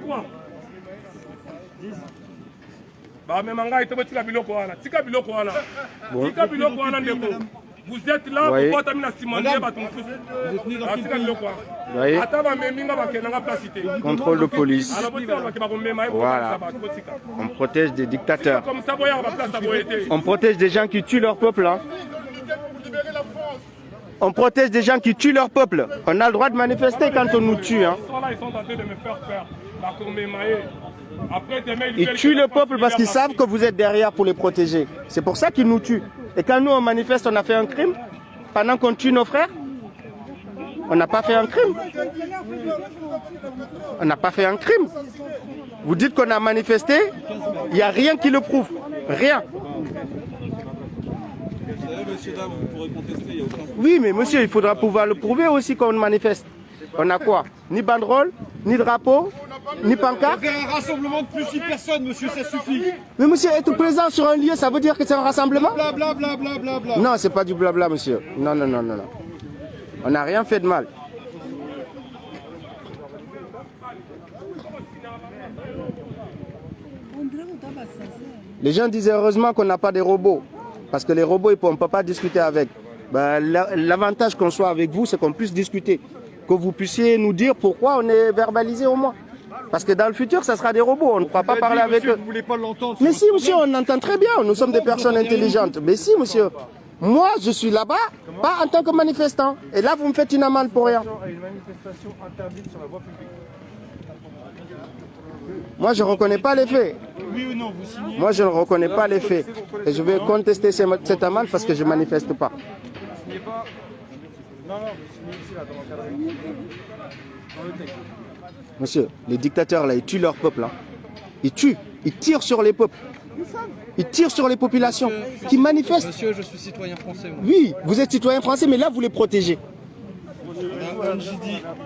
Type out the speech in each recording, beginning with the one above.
quoi? Bah, mais manga est tika biloko wana. Tika biloko wana. Tika biloko wana ndeko. Vous êtes là pour pas terminer Simondé Batumfous. Contrôle de police. Voilà. On protège des dictateurs. On protège des gens qui tuent leur peuple. Hein. On protège des gens qui tuent leur peuple. On a le droit de manifester quand on nous tue. Hein. Ils tuent le peuple parce qu'ils savent que vous êtes derrière pour les protéger. C'est pour ça qu'ils nous tuent. Et quand nous on manifeste, on a fait un crime pendant qu'on tue nos frères? On n'a pas fait un crime. On n'a pas fait un crime. Vous dites qu'on a manifesté, il n'y a rien qui le prouve. Rien. Oui, mais monsieur, il faudra pouvoir le prouver aussi quand on manifeste. On a quoi? Ni banderole, ni drapeau, ni pancarte. Un rassemblement de plus de 6 personnes, monsieur, ça suffit. Mais monsieur, être présent sur un lieu, ça veut dire que c'est un rassemblement? Blablabla. Non, c'est pas du blabla, monsieur. Non. On n'a rien fait de mal. Les gens disent heureusement qu'on n'a pas des robots. Parce que les robots, on ne peut pas discuter avec. Ben, l'avantage qu'on soit avec vous, c'est qu'on puisse discuter. Que vous puissiez nous dire pourquoi on est verbalisé au moins. Parce que dans le futur, ça sera des robots, on ne pourra pas parler avec eux. Vous voulez pas l'entendre? Mais si, monsieur, on entend très bien, nous sommes des personnes intelligentes. Mais si, monsieur, moi, je suis là-bas, pas en tant que manifestant. Et là, vous me faites une amende pour rien. Moi, je ne reconnais pas les faits. Oui ou non, vous signez? Moi, je ne reconnais pas les faits. Et je vais contester cette amende parce que je ne manifeste pas. Monsieur, les dictateurs là, ils tuent leur peuple. Hein. Ils tuent, ils tirent sur les peuples. Ils tirent sur les populations qui manifestent. Monsieur, je suis citoyen français. Moi. Oui, vous êtes citoyen français, mais là, vous les protégez.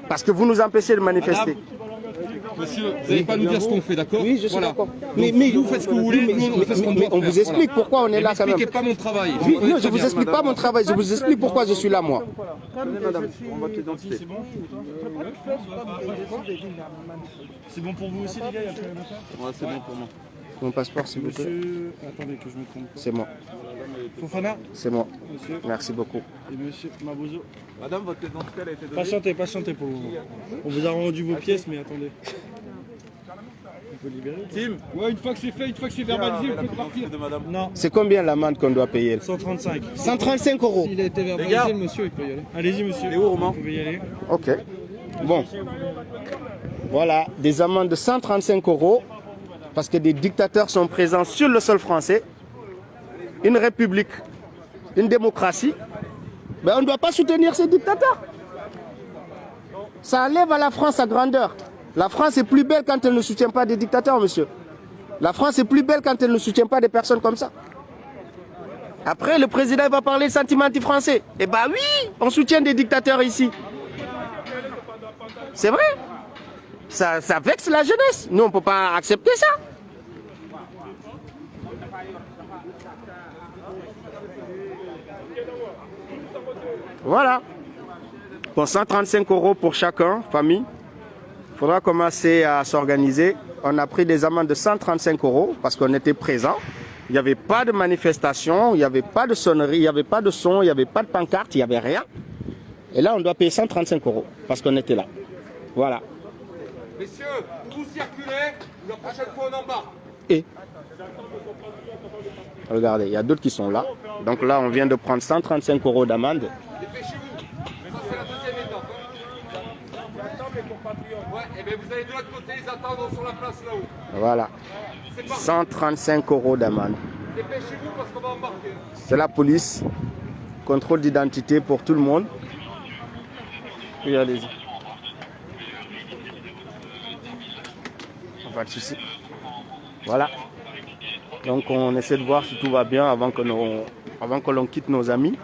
Parce que vous nous empêchez de manifester. Monsieur, vous n'allez pas nous dire ce qu'on fait, d'accord? Oui, je suis d'accord. Mais vous faites ce que vous voulez, nous on fait ce qu'on doit faire. On vous explique pourquoi on est là quand même. N'expliquez pas mon travail. Oui, non, je ne vous explique pas mon travail, je vous explique pourquoi je suis là, moi. C'est bon pour vous aussi, les gars? Ouais, c'est bon pour moi. Mon passeport, s'il vous plaît. Monsieur... Attendez que je me trompe. C'est moi. Fofana? C'est moi. Monsieur. Merci beaucoup. Et monsieur Mabozo? Madame, votre identité a été donnée. Patientez pour vous. On vous a rendu vos pièces, mais attendez. Il faut libérer. Tim. Ouais, une fois que c'est fait, une fois que c'est verbalisé, vous pouvez partir. Non. C'est combien l'amende qu'on doit payer? 135. 135 €. S'il a été verbalisé, le monsieur, il peut y aller. Allez-y, monsieur. Et où, Romain? Vous pouvez y aller. Ok. Bon. Voilà, des amendes de 135 € parce que des dictateurs sont présents sur le sol français. Une république, une démocratie. Ben, on ne doit pas soutenir ces dictateurs. Ça enlève à la France sa grandeur. La France est plus belle quand elle ne soutient pas des dictateurs, monsieur. La France est plus belle quand elle ne soutient pas des personnes comme ça. Après, le président va parler de sentiment anti-français. Eh bien oui, on soutient des dictateurs ici. C'est vrai. Ça vexe la jeunesse. Nous, on ne peut pas accepter ça. Voilà. Pour 135 € pour chacun, famille. Il faudra commencer à s'organiser. On a pris des amendes de 135 € parce qu'on était présents. Il n'y avait pas de manifestation, il n'y avait pas de sonnerie, il n'y avait pas de son, il n'y avait pas de pancarte, il n'y avait rien. Et là, on doit payer 135 € parce qu'on était là. Voilà. Messieurs, vous circulez, la prochaine fois on embarque. Et regardez, il y a d'autres qui sont là. Donc là, on vient de prendre 135 € d'amende. Dépêchez-vous. Ça, c'est la deuxième étape. Ouais, et bien vous allez de l'autre côté, ils attendent sur la place là-haut. Voilà. 135 € d'amende. Dépêchez-vous parce qu'on va embarquer. C'est la police. Contrôle d'identité pour tout le monde. Oui, allez-y. Pas de souci. Voilà. Donc on essaie de voir si tout va bien avant que l'on quitte nos amis.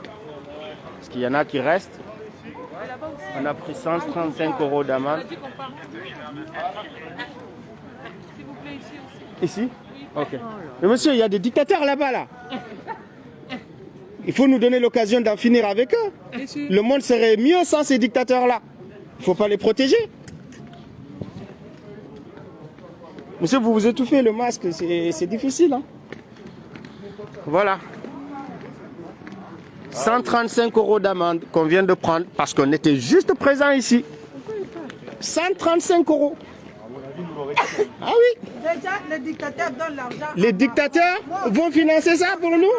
Parce qu'il y en a qui restent. On a pris 135 € d'amende. Ici? Ok. Mais monsieur, il y a des dictateurs là-bas, là. Il faut nous donner l'occasion d'en finir avec eux. Le monde serait mieux sans ces dictateurs-là. Il ne faut pas les protéger. Monsieur, vous vous étouffez, le masque, c'est difficile. Hein? Voilà. 135 € d'amende qu'on vient de prendre parce qu'on était juste présent ici. 135 €. Ah oui. Déjà, les dictateurs donnent l'argent. Les dictateurs vont financer ça pour nous.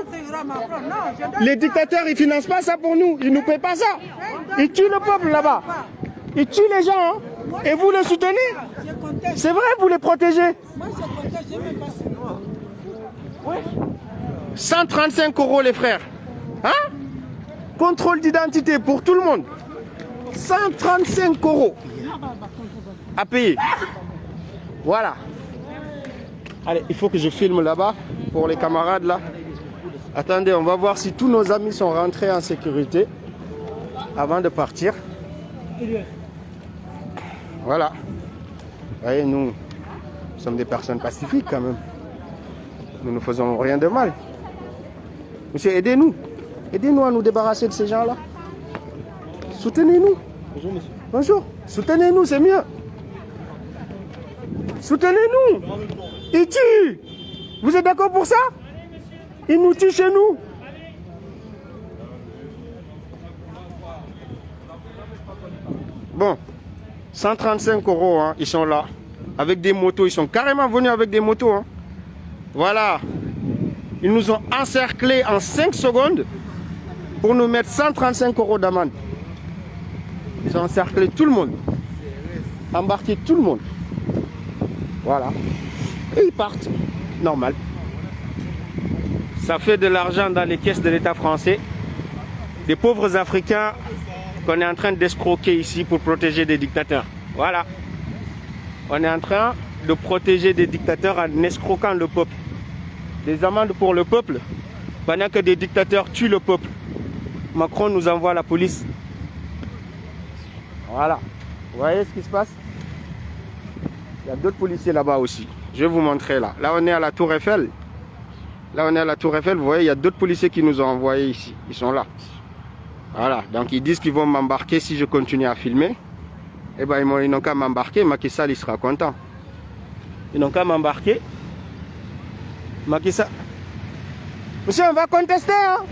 Les dictateurs, ils financent pas ça pour nous. Ils nous paient pas ça. Ils tuent le peuple là-bas. Ils tuent les gens. Hein. Et vous les soutenez. C'est vrai, vous les protégez. Moi, je comptais, je même pas 135 € les frères. Hein? Contrôle d'identité pour tout le monde. 135 € à payer. Voilà. Allez, il faut que je filme là-bas pour les camarades là. Attendez, on va voir si tous nos amis sont rentrés en sécurité avant de partir. Voilà. Vous voyez, nous sommes des personnes pacifiques quand même. Nous ne faisons rien de mal. Monsieur, aidez-nous. Aidez-nous à nous débarrasser de ces gens-là. Soutenez-nous. Bonjour, monsieur. Bonjour. Soutenez-nous, c'est mieux. Soutenez-nous. Ils tuent. Vous êtes d'accord pour ça? Ils nous tuent chez nous. Bon, 135 €, hein, ils sont là. Avec des motos, ils sont carrément venus avec des motos. Hein. Voilà. Ils nous ont encerclés en 5 secondes pour nous mettre 135 € d'amende. Ils ont encerclé tout le monde. Embarqué tout le monde. Voilà. Et ils partent. Normal. Ça fait de l'argent dans les caisses de l'État français. Des pauvres Africains qu'on est en train d'escroquer ici pour protéger des dictateurs. Voilà. On est en train de protéger des dictateurs en escroquant le peuple. Des amendes pour le peuple, pendant que des dictateurs tuent le peuple. Macron nous envoie la police. Voilà. Vous voyez ce qui se passe? Il y a d'autres policiers là-bas aussi. Je vais vous montrer là. Là, on est à la Tour Eiffel. Là, on est à la Tour Eiffel. Vous voyez, il y a d'autres policiers qui nous ont envoyés ici. Ils sont là. Voilà. Donc, ils disent qu'ils vont m'embarquer si je continue à filmer. Eh bien, ils n'ont qu'à m'embarquer. Macky Sall, il sera content. Ils n'ont qu'à m'embarquer. Macky Sall. Monsieur, on va contester. Hein?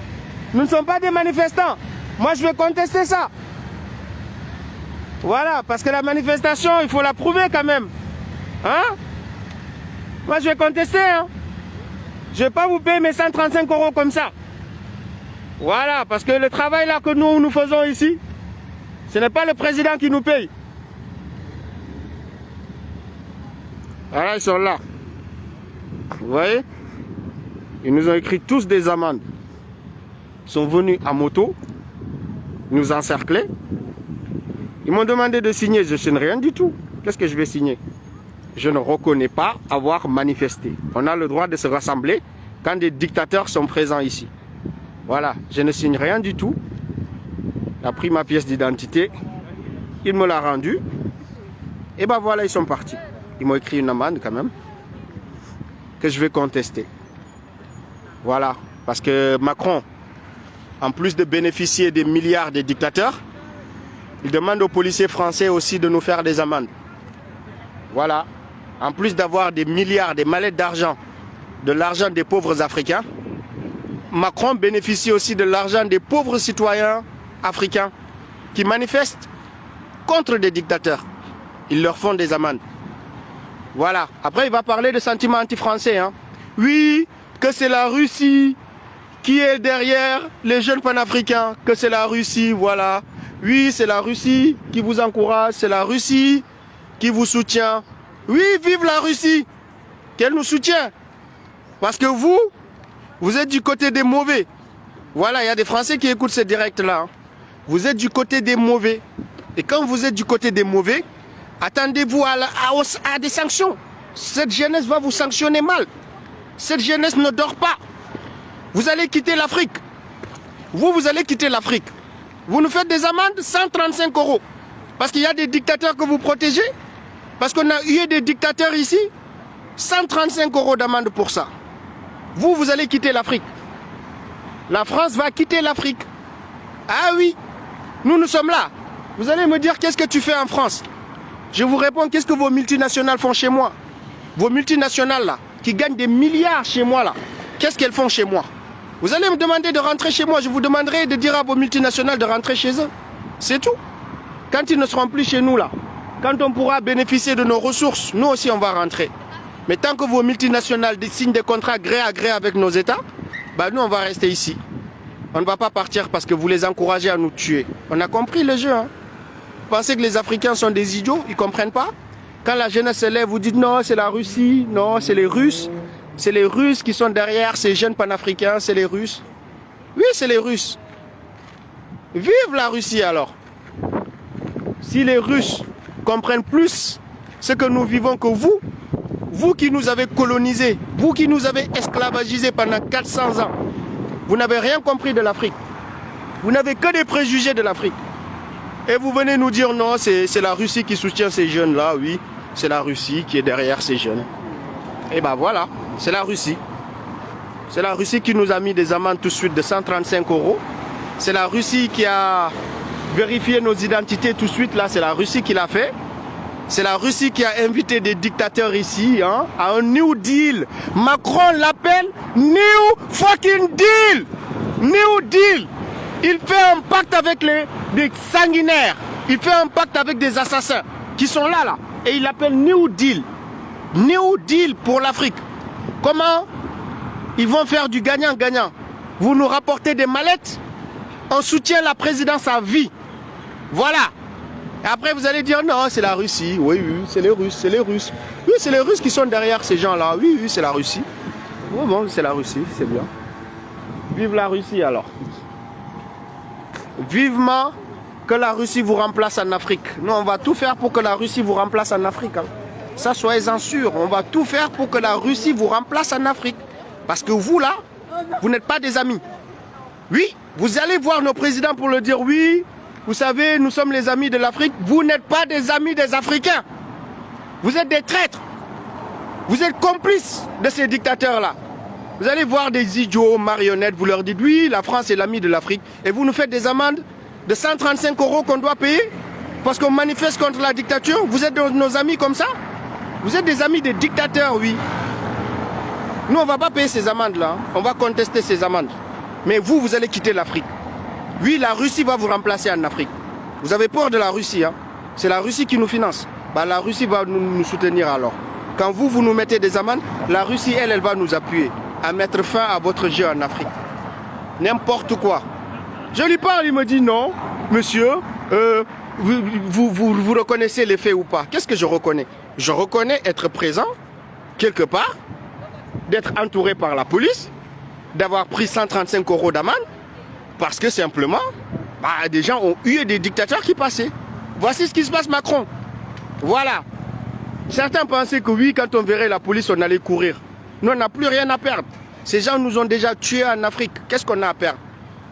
Nous ne sommes pas des manifestants. Moi, je vais contester ça. Voilà. Parce que la manifestation, il faut la prouver quand même. Hein? Moi, je vais contester. Hein? Je ne vais pas vous payer mes 135 € comme ça. Voilà, parce que le travail là que nous faisons ici, ce n'est pas le président qui nous paye. Voilà, ils sont là. Vous voyez? Ils nous ont écrit tous des amendes. Ils sont venus à moto, nous encercler. Ils m'ont demandé de signer, je ne signe rien du tout. Qu'est-ce que je vais signer? Je ne reconnais pas avoir manifesté. On a le droit de se rassembler quand des dictateurs sont présents ici. Voilà, je ne signe rien du tout. Il a pris ma pièce d'identité. Il me l'a rendue. Et ben voilà, ils sont partis. Ils m'ont écrit une amende quand même que je vais contester. Voilà, parce que Macron, en plus de bénéficier des milliards des dictateurs, il demande aux policiers français aussi de nous faire des amendes. Voilà. En plus d'avoir des milliards, des mallettes d'argent, de l'argent des pauvres Africains, Macron bénéficie aussi de l'argent des pauvres citoyens africains qui manifestent contre des dictateurs. Ils leur font des amendes. Voilà. Après, il va parler de sentiments anti-français. Hein. Oui, que c'est la Russie qui est derrière les jeunes panafricains. Que c'est la Russie, voilà. Oui, c'est la Russie qui vous encourage. C'est la Russie qui vous soutient. Oui, vive la Russie, qu'elle nous soutient. Parce que vous êtes du côté des mauvais. Voilà, il y a des Français qui écoutent ce direct-là. Hein. Vous êtes du côté des mauvais. Et quand vous êtes du côté des mauvais, attendez-vous à des sanctions. Cette jeunesse va vous sanctionner mal. Cette jeunesse ne dort pas. Vous allez quitter l'Afrique. Vous allez quitter l'Afrique. Vous nous faites des amendes 135 €. Parce qu'il y a des dictateurs que vous protégez. Parce qu'on a eu des dictateurs ici, 135 € d'amende pour ça. Vous allez quitter l'Afrique. La France va quitter l'Afrique. Ah oui, nous sommes là. Vous allez me dire, qu'est-ce que tu fais en France? Je vous réponds, qu'est-ce que vos multinationales font chez moi? Vos multinationales là, qui gagnent des milliards chez moi là, qu'est-ce qu'elles font chez moi? Vous allez me demander de rentrer chez moi, je vous demanderai de dire à vos multinationales de rentrer chez eux. C'est tout. Quand ils ne seront plus chez nous là, quand on pourra bénéficier de nos ressources, nous aussi on va rentrer. Mais tant que vos multinationales signent des contrats gré à gré avec nos États, bah nous on va rester ici. On ne va pas partir parce que vous les encouragez à nous tuer. On a compris le jeu. Hein? Vous pensez que les Africains sont des idiots? Ils ne comprennent pas? Quand la jeunesse se lève, vous dites non, c'est la Russie, non, c'est les Russes. C'est les Russes qui sont derrière ces jeunes panafricains, c'est les Russes. Oui, c'est les Russes. Vive la Russie alors. Si les Russes comprennent plus ce que nous vivons que vous, vous qui nous avez colonisés, vous qui nous avez esclavagisés pendant 400 ans, vous n'avez rien compris de l'Afrique. Vous n'avez que des préjugés de l'Afrique. Et vous venez nous dire non, c'est la Russie qui soutient ces jeunes-là, oui. C'est la Russie qui est derrière ces jeunes. Et ben voilà, c'est la Russie. C'est la Russie qui nous a mis des amendes tout de suite de 135 €. C'est la Russie qui a vérifié nos identités tout de suite, là, c'est la Russie qui l'a fait. C'est la Russie qui a invité des dictateurs ici, hein, à un New Deal. Macron l'appelle New fucking Deal. New Deal. Il fait un pacte avec des sanguinaires. Il fait un pacte avec des assassins qui sont là. Et il l'appelle New Deal. New Deal pour l'Afrique. Comment ils vont faire du gagnant-gagnant? Vous nous rapportez des mallettes, on soutient la présidence à vie. Voilà. Et après vous allez dire non, c'est la Russie. Oui, c'est les Russes, c'est les Russes. Oui, c'est les Russes qui sont derrière ces gens-là. Oui, c'est la Russie. Oh bon, c'est la Russie, c'est bien. Vive la Russie alors. Vivement que la Russie vous remplace en Afrique. Nous, on va tout faire pour que la Russie vous remplace en Afrique. Hein. Ça, soyez-en sûrs. On va tout faire pour que la Russie vous remplace en Afrique. Parce que vous, là, vous n'êtes pas des amis. Oui, vous allez voir nos présidents pour le dire, oui, vous savez, nous sommes les amis de l'Afrique. Vous n'êtes pas des amis des Africains. Vous êtes des traîtres. Vous êtes complices de ces dictateurs-là. Vous allez voir des idiots marionnettes, vous leur dites, oui, la France est l'ami de l'Afrique. Et vous nous faites des amendes de 135 € qu'on doit payer parce qu'on manifeste contre la dictature. Vous êtes nos amis comme ça? Vous êtes des amis des dictateurs, oui. Nous, on ne va pas payer ces amendes-là. On va contester ces amendes. Mais vous, vous allez quitter l'Afrique. Oui, la Russie va vous remplacer en Afrique. Vous avez peur de la Russie, hein? C'est la Russie qui nous finance. Bah, la Russie va nous soutenir alors. Quand vous nous mettez des amendes, la Russie, elle va nous appuyer à mettre fin à votre jeu en Afrique. N'importe quoi. Je lui parle, il me dit non, monsieur, vous reconnaissez les faits ou pas? Qu'est-ce que je reconnais? Je reconnais être présent, quelque part, d'être entouré par la police, d'avoir pris 135 € d'amende, parce que simplement, des gens ont eu des dictateurs qui passaient. Voici ce qui se passe, Macron. Voilà. Certains pensaient que oui, quand on verrait la police, on allait courir. Nous, on n'a plus rien à perdre. Ces gens nous ont déjà tués en Afrique. Qu'est-ce qu'on a à perdre?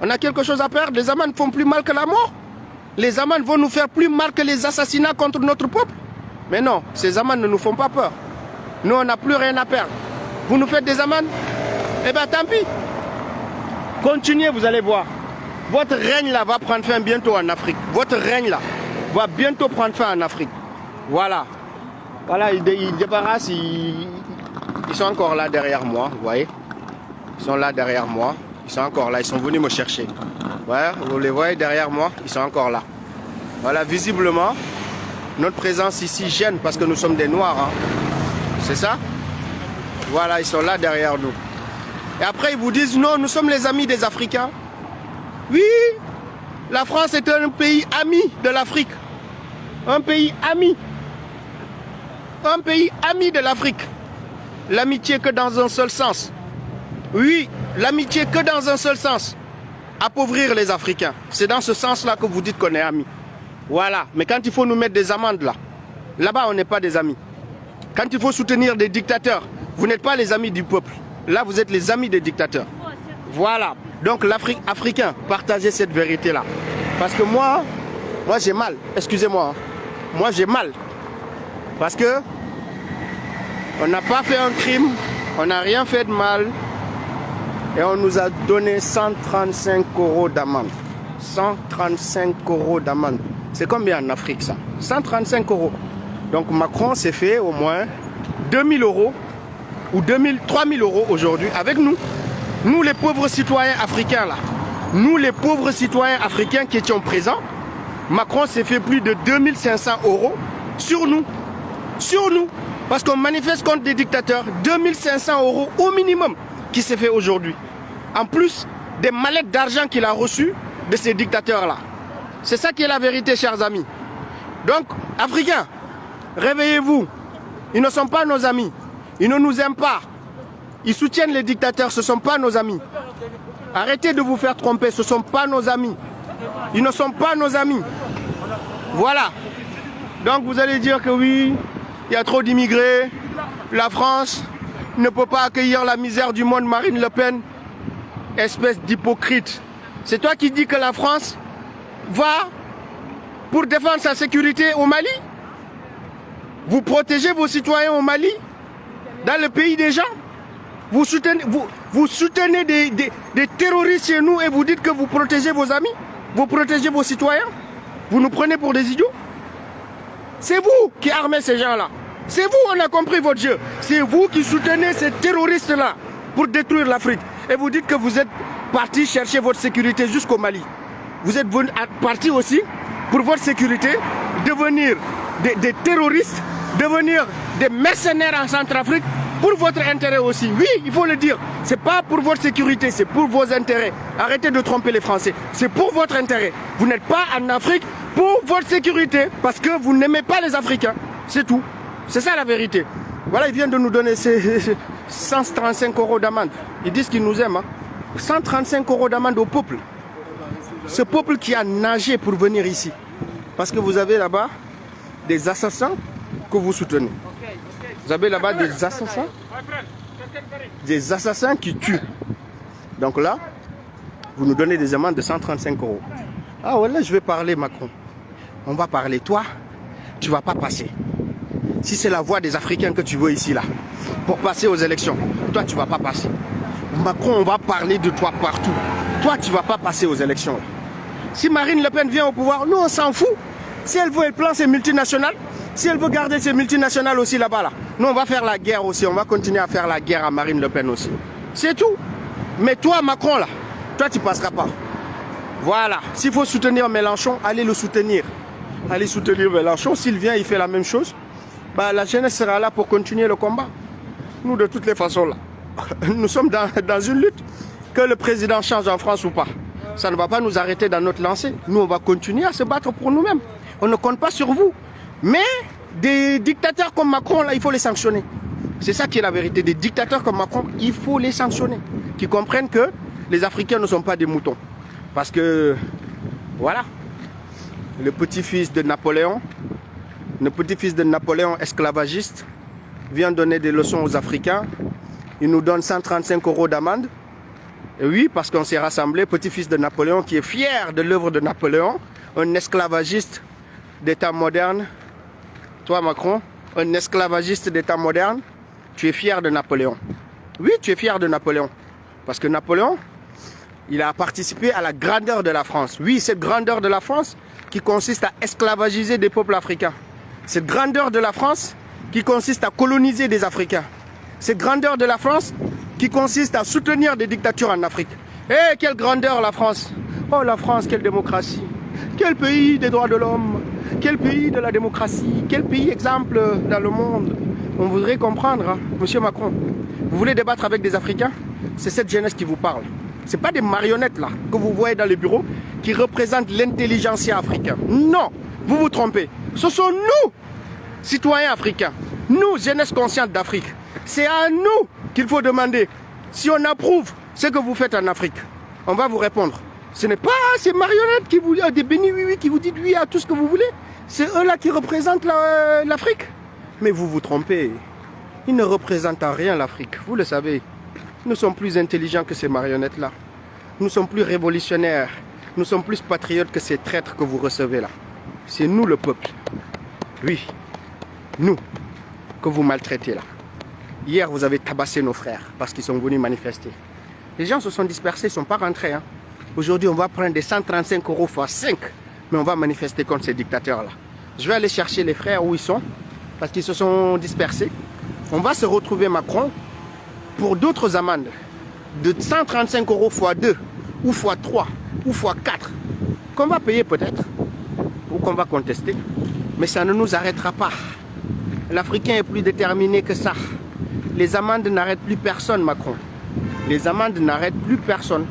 On a quelque chose à perdre. Les amendes font plus mal que la mort. Les amendes vont nous faire plus mal que les assassinats contre notre peuple. Mais non, ces amendes ne nous font pas peur. Nous, on n'a plus rien à perdre. Vous nous faites des amendes? Eh bien, tant pis. Continuez, vous allez voir. Votre règne là va prendre fin bientôt en Afrique. Votre règne là va bientôt prendre fin en Afrique. Voilà. Voilà, ils débarrassent. Ils sont encore là derrière moi, vous voyez. Ils sont là derrière moi. Ils sont encore là, ils sont venus me chercher. Ouais, vous les voyez derrière moi, ils sont encore là. Voilà, visiblement, notre présence ici gêne parce que nous sommes des Noirs. Hein. C'est ça? Voilà, ils sont là derrière nous. Et après, ils vous disent, non, nous sommes les amis des Africains. Oui, la France est un pays ami de l'Afrique. Un pays ami. Un pays ami de l'Afrique. L'amitié que dans un seul sens. Oui, l'amitié que dans un seul sens. Appauvrir les Africains. C'est dans ce sens-là que vous dites qu'on est amis. Voilà. Mais quand il faut nous mettre des amendes là, là-bas on n'est pas des amis. Quand il faut soutenir des dictateurs, vous n'êtes pas les amis du peuple. Là, vous êtes les amis des dictateurs. Voilà. Donc l'Afrique africain, partagez cette vérité-là. Parce que moi j'ai mal. Excusez-moi. Hein. Moi j'ai mal. Parce que on n'a pas fait un crime, on n'a rien fait de mal. Et on nous a donné 135 € d'amende. 135 € d'amende. C'est combien en Afrique ça? 135 €. Donc Macron s'est fait au moins 2000 € ou 3000 € aujourd'hui avec nous. Nous les pauvres citoyens africains là. Nous les pauvres citoyens africains qui étions présents. Macron s'est fait plus de 2500 € sur nous. Sur nous. Parce qu'on manifeste contre des dictateurs. 2500 € au minimum qui s'est fait aujourd'hui. En plus des mallettes d'argent qu'il a reçues de ces dictateurs-là. C'est ça qui est la vérité, chers amis. Donc, Africains, réveillez-vous. Ils ne sont pas nos amis. Ils ne nous aiment pas. Ils soutiennent les dictateurs. Ce ne sont pas nos amis. Arrêtez de vous faire tromper. Ce ne sont pas nos amis. Ils ne sont pas nos amis. Voilà. Donc, vous allez dire que oui, il y a trop d'immigrés. La France ne peut pas accueillir la misère du monde. Marine Le Pen, espèce d'hypocrite. C'est toi qui dis que la France va pour défendre sa sécurité au Mali? Vous protégez vos citoyens au Mali? Dans le pays des gens? Vous soutenez des terroristes chez nous et vous dites que vous protégez vos amis? Vous protégez vos citoyens? Vous nous prenez pour des idiots? C'est vous qui armez ces gens-là. C'est vous, on a compris votre jeu. C'est vous qui soutenez ces terroristes-là pour détruire l'Afrique. Et vous dites que vous êtes parti chercher votre sécurité jusqu'au Mali. Vous êtes parti aussi pour votre sécurité devenir des terroristes, devenir des mercenaires en Centrafrique pour votre intérêt aussi. Oui, il faut le dire. C'est pas pour votre sécurité, c'est pour vos intérêts. Arrêtez de tromper les Français. C'est pour votre intérêt. Vous n'êtes pas en Afrique pour votre sécurité parce que vous n'aimez pas les Africains. C'est tout. C'est ça la vérité. Voilà, ils viennent de nous donner ces 135 € d'amende. Ils disent qu'ils nous aiment. Hein. 135 € d'amende au peuple. Ce peuple qui a nagé pour venir ici. Parce que vous avez là-bas des assassins que vous soutenez. Vous avez là-bas des assassins. Des assassins qui tuent. Donc là, vous nous donnez des amendes de 135 €. Ah ouais, là je vais parler Macron. On va parler. Toi, tu ne vas pas passer. Si c'est la voix des Africains que tu veux ici, là, pour passer aux élections, toi, tu ne vas pas passer. Macron, on va parler de toi partout. Toi, tu ne vas pas passer aux élections. Si Marine Le Pen vient au pouvoir, nous, on s'en fout. Si elle veut, elle plante ses multinationales. Si elle veut garder ses multinationales aussi là-bas, là, nous, on va faire la guerre aussi. On va continuer à faire la guerre à Marine Le Pen aussi. C'est tout. Mais toi, Macron, là, toi, tu ne passeras pas. Voilà. S'il faut soutenir Mélenchon, allez le soutenir. Allez soutenir Mélenchon. S'il vient, il fait la même chose. Bah, la jeunesse sera là pour continuer le combat. Nous, de toutes les façons, là, nous sommes dans une lutte. Que le président change en France ou pas, ça ne va pas nous arrêter dans notre lancée. Nous, on va continuer à se battre pour nous-mêmes. On ne compte pas sur vous. Mais des dictateurs comme Macron, là, il faut les sanctionner. C'est ça qui est la vérité. Des dictateurs comme Macron, il faut les sanctionner. Qui comprennent que les Africains ne sont pas des moutons. Parce que, voilà, le petit-fils de Napoléon, esclavagiste, vient donner des leçons aux Africains. Il nous donne 135 € d'amende. Et oui, parce qu'on s'est rassemblés, petit-fils de Napoléon, qui est fier de l'œuvre de Napoléon, un esclavagiste d'État moderne. Toi, Macron, un esclavagiste d'État moderne, tu es fier de Napoléon. Oui, tu es fier de Napoléon. Parce que Napoléon, il a participé à la grandeur de la France. Oui, cette grandeur de la France qui consiste à esclavagiser des peuples africains. Cette grandeur de la France qui consiste à coloniser des Africains. Cette grandeur de la France qui consiste à soutenir des dictatures en Afrique. Eh, quelle grandeur la France! Oh la France, quelle démocratie! Quel pays des droits de l'homme! Quel pays de la démocratie! Quel pays exemple dans le monde! On voudrait comprendre, hein, monsieur Macron. Vous voulez débattre avec des Africains? C'est cette jeunesse qui vous parle. Ce n'est pas des marionnettes là que vous voyez dans les bureaux qui représentent l'intelligentsia africaine. Non, vous vous trompez. Ce sont nous, citoyens africains, nous, jeunesse consciente d'Afrique. C'est à nous qu'il faut demander si on approuve ce que vous faites en Afrique. On va vous répondre. Ce n'est pas ces marionnettes qui vous des bénis oui qui vous disent oui à tout ce que vous voulez. C'est eux là qui représentent l'Afrique. Mais vous vous trompez. Ils ne représentent en rien l'Afrique. Vous le savez. Nous sommes plus intelligents que ces marionnettes-là. Nous sommes plus révolutionnaires. Nous sommes plus patriotes que ces traîtres que vous recevez là. C'est nous le peuple. Oui, nous, que vous maltraitez là. Hier, vous avez tabassé nos frères parce qu'ils sont venus manifester. Les gens se sont dispersés, ils ne sont pas rentrés. Hein. Aujourd'hui, on va prendre des 135 € x 5, mais on va manifester contre ces dictateurs-là. Je vais aller chercher les frères où ils sont, parce qu'ils se sont dispersés. on va se retrouver, Macron, pour d'autres amendes de 135 € x 2, ou x 3, ou x 4, qu'on va payer peut-être, ou qu'on va contester. Mais ça ne nous arrêtera pas. L'Africain est plus déterminé que ça. Les amendes n'arrêtent plus personne, Macron. Les amendes n'arrêtent plus personne.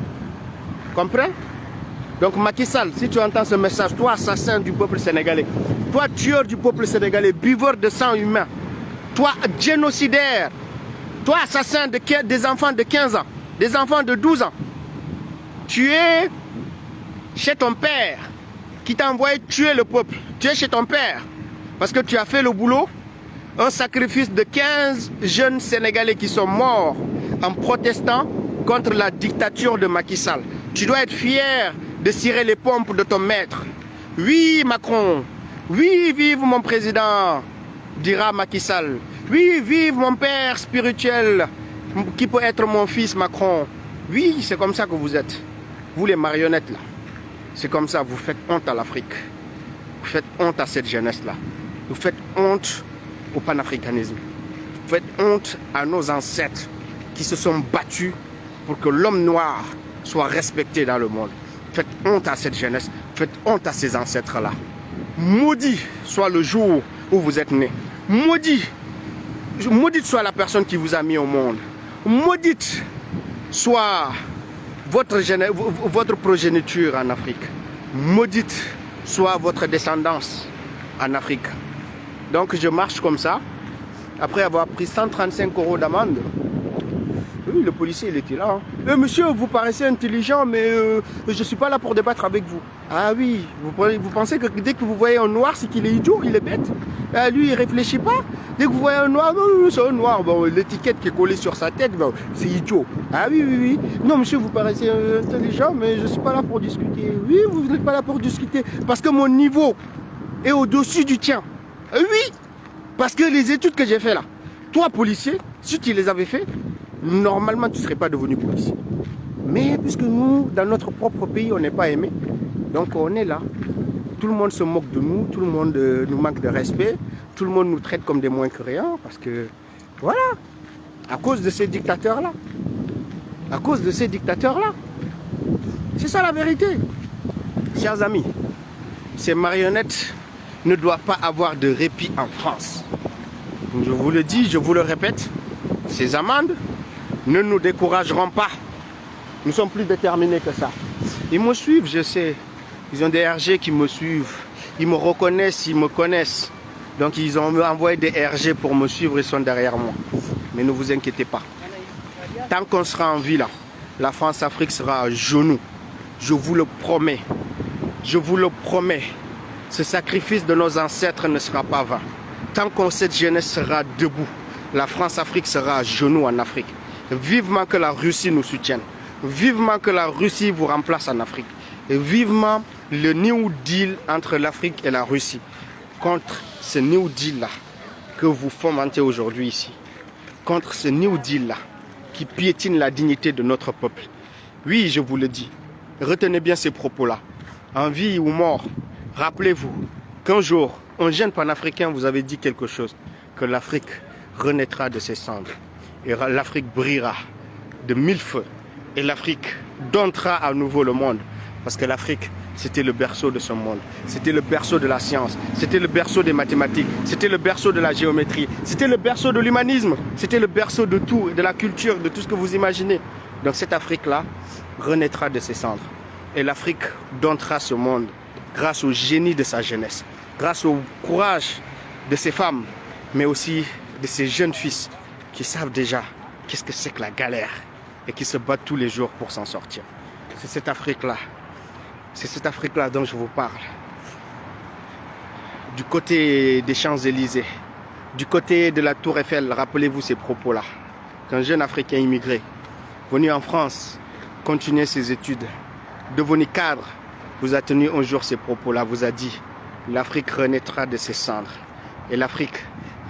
Comprends? Donc Macky Sall, si tu entends ce message, toi assassin du peuple sénégalais, toi tueur du peuple sénégalais, buveur de sang humain, toi génocidaire, toi assassin des enfants de 15 ans, des enfants de 12 ans, tu es chez ton père qui t'a envoyé tuer le peuple. Tu es chez ton père parce que tu as fait le boulot, un sacrifice de 15 jeunes Sénégalais qui sont morts en protestant contre la dictature de Macky Sall. Tu dois être fier de cirer les pompes de ton maître. Oui, Macron. Oui, vive mon président, dira Macky Sall. Oui, vive mon père spirituel, qui peut être mon fils Macron. Oui, c'est comme ça que vous êtes. Vous les marionnettes là. C'est comme ça, vous faites honte à l'Afrique. Vous faites honte à cette jeunesse-là. Vous faites honte au panafricanisme. Vous faites honte à nos ancêtres qui se sont battus pour que l'homme noir soit respecté dans le monde. Faites honte à cette jeunesse. Faites honte à ces ancêtres-là. Maudit soit le jour où vous êtes nés. Maudite soit la personne qui vous a mis au monde. Maudite soit votre progéniture en Afrique. Maudite soit votre descendance en Afrique. Donc je marche comme ça, après avoir pris 135 € d'amende. Oui, le policier il était là. Monsieur, vous paraissez intelligent, mais je ne suis pas là pour débattre avec vous. Ah oui, vous pensez que dès que vous voyez un noir, c'est qu'il est idiot, il est bête. Lui, il ne réfléchit pas. Dès que vous voyez un noir, c'est un noir. Bon, l'étiquette qui est collée sur sa tête, bon, c'est idiot. Ah oui, oui, oui. Non, monsieur, vous paraissez intelligent, mais je ne suis pas là pour discuter. Oui, vous n'êtes pas là pour discuter. Parce que mon niveau est au-dessus du tien. Oui, parce que les études que j'ai fait là, toi, policier, si tu les avais fait, normalement, tu ne serais pas devenu policier. Mais puisque nous, dans notre propre pays, on n'est pas aimé, donc on est là. Tout le monde se moque de nous, tout le monde nous manque de respect, tout le monde nous traite comme des moins que rien, parce que, voilà, à cause de ces dictateurs-là. À cause de ces dictateurs-là. C'est ça la vérité. Chers amis, ces marionnettes ne doivent pas avoir de répit en France. Je vous le dis, je vous le répète, ces amendes ne nous décourageront pas. Nous sommes plus déterminés que ça. Ils me suivent, je sais. Ils ont des RG qui me suivent. Ils me reconnaissent, ils me connaissent. Donc ils ont envoyé des RG pour me suivre, ils sont derrière moi. Mais ne vous inquiétez pas. Tant qu'on sera en vie là, la France-Afrique sera à genoux. Je vous le promets. Je vous le promets. Ce sacrifice de nos ancêtres ne sera pas vain. Tant que cette jeunesse sera debout, la France-Afrique sera à genoux en Afrique. Vivement que la Russie nous soutienne. Vivement que la Russie vous remplace en Afrique. Et vivement le New Deal entre l'Afrique et la Russie. Contre ce New Deal-là que vous fomentez aujourd'hui ici. Contre ce New Deal-là qui piétine la dignité de notre peuple. Oui, je vous le dis. Retenez bien ces propos-là. En vie ou mort, rappelez-vous qu'un jour, un jeune panafricain vous avait dit quelque chose. Que l'Afrique renaîtra de ses cendres. Et l'Afrique brillera de mille feux. Et l'Afrique domptera à nouveau le monde. Parce que l'Afrique, c'était le berceau de ce monde. C'était le berceau de la science. C'était le berceau des mathématiques. C'était le berceau de la géométrie. C'était le berceau de l'humanisme. C'était le berceau de tout, de la culture, de tout ce que vous imaginez. Donc cette Afrique-là renaîtra de ses cendres. Et l'Afrique domptera ce monde grâce au génie de sa jeunesse. Grâce au courage de ses femmes, mais aussi de ses jeunes fils qui savent déjà qu'est-ce que c'est que la galère et qui se battent tous les jours pour s'en sortir. C'est cette Afrique-là. C'est cette Afrique-là dont je vous parle. Du côté des Champs-Élysées, du côté de la Tour Eiffel, rappelez-vous ces propos-là. Qu'un jeune Africain immigré, venu en France, continuer ses études, devenu cadre, vous a tenu un jour ces propos-là, vous a dit l'Afrique renaîtra de ses cendres. Et l'Afrique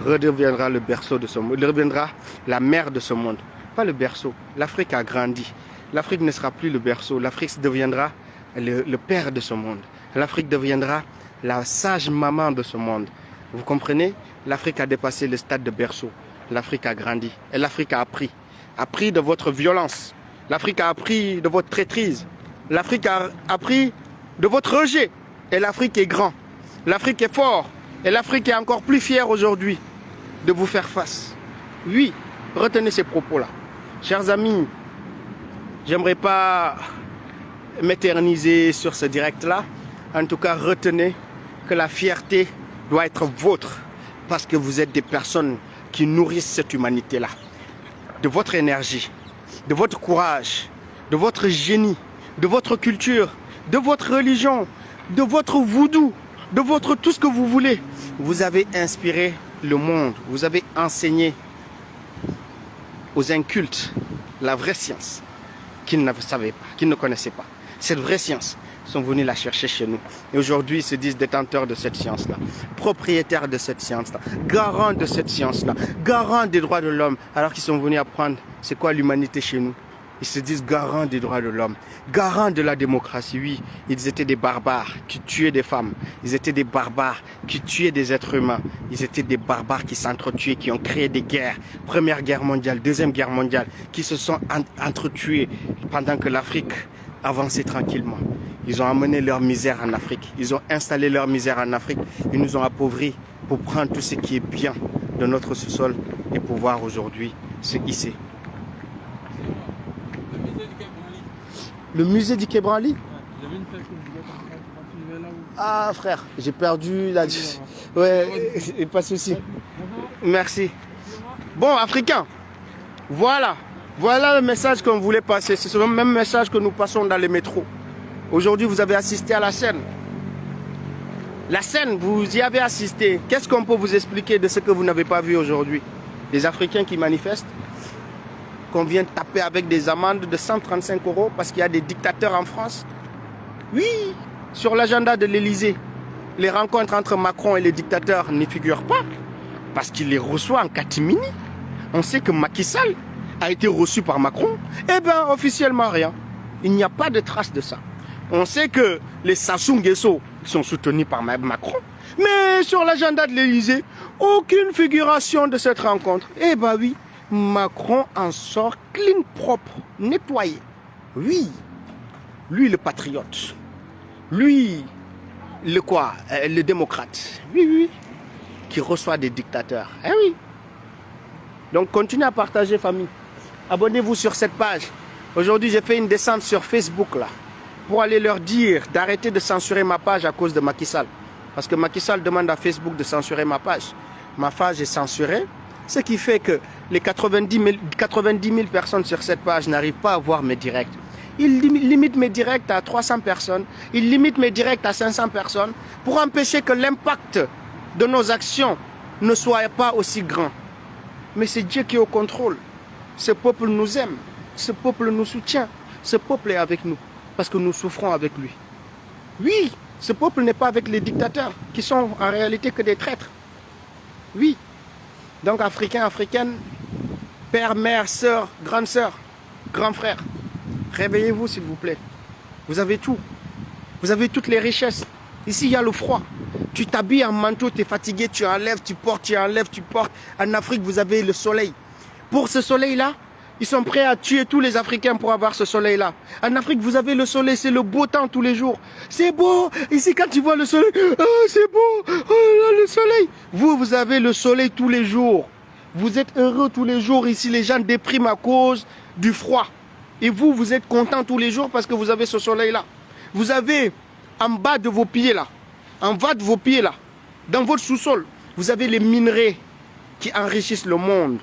redeviendra le berceau de ce monde, redeviendra la mère de ce monde. Pas le berceau, l'Afrique a grandi. L'Afrique ne sera plus le berceau, l'Afrique deviendra le père de ce monde. L'Afrique deviendra la sage maman de ce monde. Vous comprenez? L'Afrique a dépassé le stade de berceau. l'Afrique a grandi. Et l'Afrique a appris. Appris de votre violence. L'Afrique a appris de votre traîtrise. L'Afrique a appris de votre rejet. Et l'Afrique est grand. L'Afrique est fort. Et l'Afrique est encore plus fière aujourd'hui de vous faire face. Oui, retenez ces propos-là. Chers amis, j'aimerais pas m'éterniser sur ce direct-là. En tout cas, retenez que la fierté doit être vôtre. Parce que vous êtes des personnes qui nourrissent cette humanité-là. De votre énergie, de votre courage, de votre génie, de votre culture, de votre religion, de votre voodoo, de votre tout ce que vous voulez. Vous avez inspiré le monde, vous avez enseigné aux incultes la vraie science qu'ils ne savaient pas, qu'ils ne connaissaient pas. Cette vraie science, ils sont venus la chercher chez nous. Et aujourd'hui, ils se disent détenteurs de cette science-là, propriétaires de cette science-là, garants de cette science-là, garants des droits de l'homme, alors qu'ils sont venus apprendre c'est quoi l'humanité chez nous. Ils se disent garants des droits de l'homme, garants de la démocratie. Oui, ils étaient des barbares qui tuaient des femmes. Ils étaient des barbares qui tuaient des êtres humains. Ils étaient des barbares qui s'entretuaient, qui ont créé des guerres. Première guerre mondiale, deuxième guerre mondiale, qui se sont entretués pendant que l'Afrique avançait tranquillement. Ils ont amené leur misère en Afrique. Ils ont installé leur misère en Afrique. Ils nous ont appauvris pour prendre tout ce qui est bien de notre sous-sol et pouvoir aujourd'hui se hisser. Le musée du Quai Branly. Ah frère, j'ai perdu la... Ouais, pas de souci. Merci. Bon, Africains, voilà. Voilà le message qu'on voulait passer. C'est le même message que nous passons dans les métros. Aujourd'hui, vous avez assisté à la scène. La scène, vous y avez assisté. Qu'est-ce qu'on peut vous expliquer de ce que vous n'avez pas vu aujourd'hui? Les Africains qui manifestent, qu'on vient taper avec des amendes de 135 € parce qu'il y a des dictateurs en France. Oui, sur l'agenda de l'Élysée, les rencontres entre Macron et les dictateurs n'y figurent pas parce qu'il les reçoit en catimini. On sait que Macky Sall a été reçu par Macron. Eh bien, officiellement rien. Il n'y a pas de trace de ça. On sait que les Sassou Nguesso sont soutenus par Macron. Mais sur l'agenda de l'Élysée, aucune figuration de cette rencontre. Eh bien oui. Macron en sort clean, propre, nettoyé. Oui, lui le patriote. Lui, le quoi? Le démocrate. Oui, oui. Qui reçoit des dictateurs. Eh oui. Donc continuez à partager, famille. Abonnez-vous sur cette page. Aujourd'hui, j'ai fait une descente sur Facebook là. Pour aller leur dire d'arrêter de censurer ma page à cause de Macky Sall. Parce que Macky Sall demande à Facebook de censurer ma page. Ma page est censurée. Ce qui fait que les 90 000 personnes sur cette page n'arrivent pas à voir mes directs. Ils limitent mes directs à 300 personnes. Ils limitent mes directs à 500 personnes pour empêcher que l'impact de nos actions ne soit pas aussi grand. Mais c'est Dieu qui est au contrôle. Ce peuple nous aime. Ce peuple nous soutient. Ce peuple est avec nous parce que nous souffrons avec lui. Oui, ce peuple n'est pas avec les dictateurs qui sont en réalité que des traîtres. Oui. Donc Africains, Africaines, père, mère, sœur, grande sœur, grand frère, réveillez-vous s'il vous plaît. Vous avez tout. Vous avez toutes les richesses. Ici, il y a le froid. Tu t'habilles en manteau, tu es fatigué, tu enlèves, tu portes, tu enlèves, tu portes. En Afrique, vous avez le soleil. Pour ce soleil-là, ils sont prêts à tuer tous les Africains pour avoir ce soleil-là. En Afrique, vous avez le soleil, c'est le beau temps tous les jours. C'est beau. Ici, quand tu vois le soleil, oh, c'est beau. Oh là, le soleil. Vous avez le soleil tous les jours. Vous êtes heureux tous les jours. Ici, les gens dépriment à cause du froid. Et vous, vous êtes contents tous les jours parce que vous avez ce soleil-là. Vous avez en bas de vos pieds là, en bas de vos pieds là, dans votre sous-sol, vous avez les minerais qui enrichissent le monde.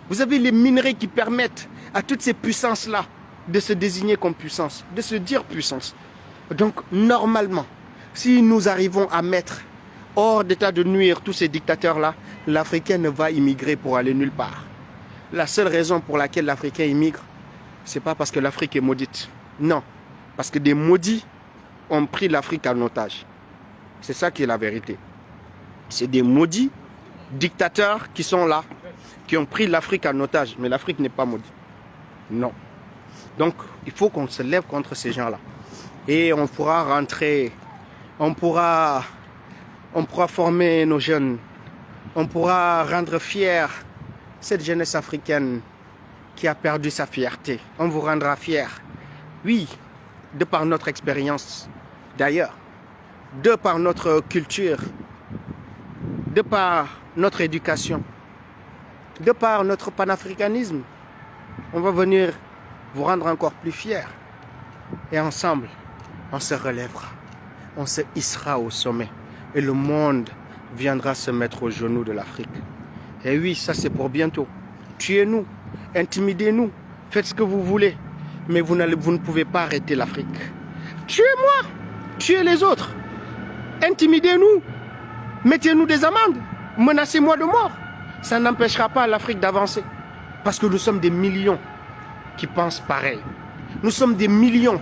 Vous avez les minerais qui permettent à toutes ces puissances-là de se désigner comme puissance, de se dire puissance. Donc, normalement, si nous arrivons à mettre hors d'état de nuire tous ces dictateurs-là, l'Africain ne va immigrer pour aller nulle part. La seule raison pour laquelle l'Africain immigre, c'est pas parce que l'Afrique est maudite. Non, parce que des maudits ont pris l'Afrique en otage. C'est ça qui est la vérité. C'est des maudits dictateurs qui sont là, qui ont pris l'Afrique en otage. Mais l'Afrique n'est pas maudite. Non. Donc, il faut qu'on se lève contre ces gens-là. Et on pourra rentrer, on pourra former nos jeunes, on pourra rendre fiers cette jeunesse africaine qui a perdu sa fierté. On vous rendra fiers. Oui, de par notre expérience d'ailleurs, de par notre culture, de par notre éducation, de par notre panafricanisme, on va venir vous rendre encore plus fiers. Et ensemble, on se relèvera, on se hissera au sommet. Et le monde viendra se mettre aux genoux de l'Afrique. Et oui, ça c'est pour bientôt. Tuez-nous, intimidez-nous, faites ce que vous voulez. Mais vous ne pouvez pas arrêter l'Afrique. Tuez-moi, tuez les autres. Intimidez-nous, mettez-nous des amendes, menacez-moi de mort. Ça n'empêchera pas l'Afrique d'avancer. Parce que nous sommes des millions qui pensent pareil. Nous sommes des millions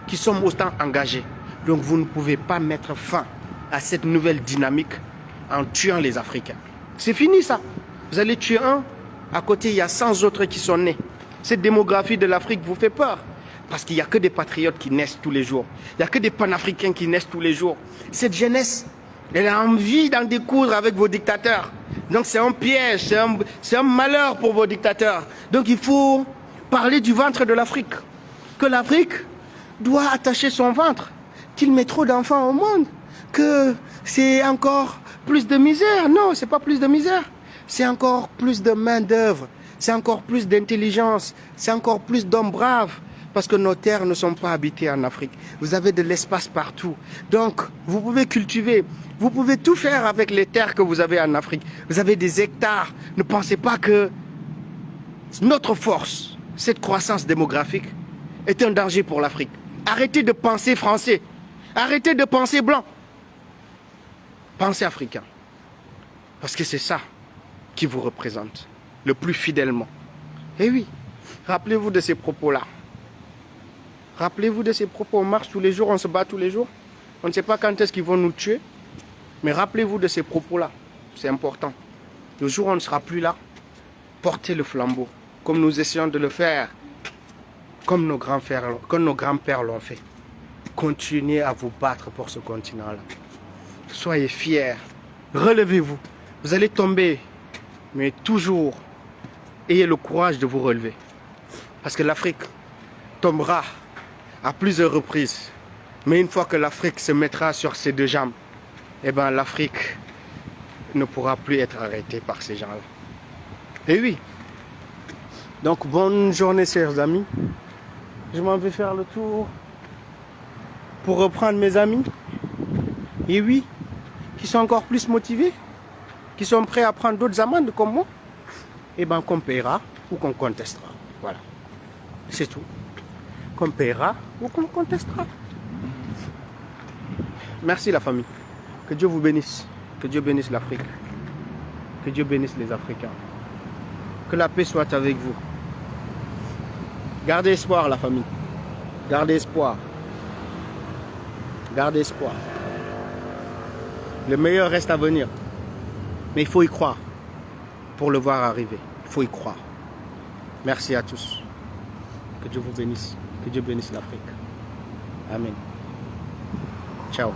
qui sommes autant engagés. Donc vous ne pouvez pas mettre fin à cette nouvelle dynamique en tuant les Africains. C'est fini ça. Vous allez tuer un, à côté il y a 100 autres qui sont nés. Cette démographie de l'Afrique vous fait peur. Parce qu'il n'y a que des patriotes qui naissent tous les jours. Il n'y a que des panafricains qui naissent tous les jours. Cette jeunesse, elle a envie d'en découdre avec vos dictateurs. Donc c'est un piège, c'est un malheur pour vos dictateurs. Donc il faut parler du ventre de l'Afrique. Que l'Afrique doit attacher son ventre. Qu'il met trop d'enfants au monde. Que c'est encore plus de misère. Non, c'est pas plus de misère. C'est encore plus de main d'œuvre. C'est encore plus d'intelligence. C'est encore plus d'hommes braves. Parce que nos terres ne sont pas habitées en Afrique. Vous avez de l'espace partout. Donc, vous pouvez cultiver. Vous pouvez tout faire avec les terres que vous avez en Afrique. Vous avez des hectares. Ne pensez pas que notre force, cette croissance démographique, est un danger pour l'Afrique. Arrêtez de penser français. Arrêtez de penser blanc. Pensez africain. Parce que c'est ça qui vous représente le plus fidèlement. Et oui, rappelez-vous de ces propos-là. Rappelez-vous de ces propos. On marche tous les jours, on se bat tous les jours. On ne sait pas quand est-ce qu'ils vont nous tuer. Mais rappelez-vous de ces propos-là. C'est important. Le jour où on ne sera plus là, portez le flambeau. Comme nous essayons de le faire. Comme nos grands-pères l'ont fait. Continuez à vous battre pour ce continent-là. Soyez fiers. Relevez-vous. Vous allez tomber. Mais toujours, ayez le courage de vous relever. Parce que l'Afrique tombera à plusieurs reprises. Mais une fois que l'Afrique se mettra sur ses deux jambes, eh bien l'Afrique ne pourra plus être arrêtée par ces gens-là. Et oui. Donc bonne journée, chers amis. Je m'en vais faire le tour pour reprendre mes amis. Et oui, qui sont encore plus motivés, qui sont prêts à prendre d'autres amendes comme moi. Eh bien qu'on paiera ou qu'on contestera. Voilà. C'est tout. Qu'on paiera ou qu'on contestera. Merci la famille. Que Dieu vous bénisse. Que Dieu bénisse l'Afrique. Que Dieu bénisse les Africains. Que la paix soit avec vous. Gardez espoir la famille. Gardez espoir. Gardez espoir. Le meilleur reste à venir. Mais il faut y croire. Pour le voir arriver. Il faut y croire. Merci à tous. Que Dieu vous bénisse. Que Dieu bénisse l'Afrique. Amen. Ciao.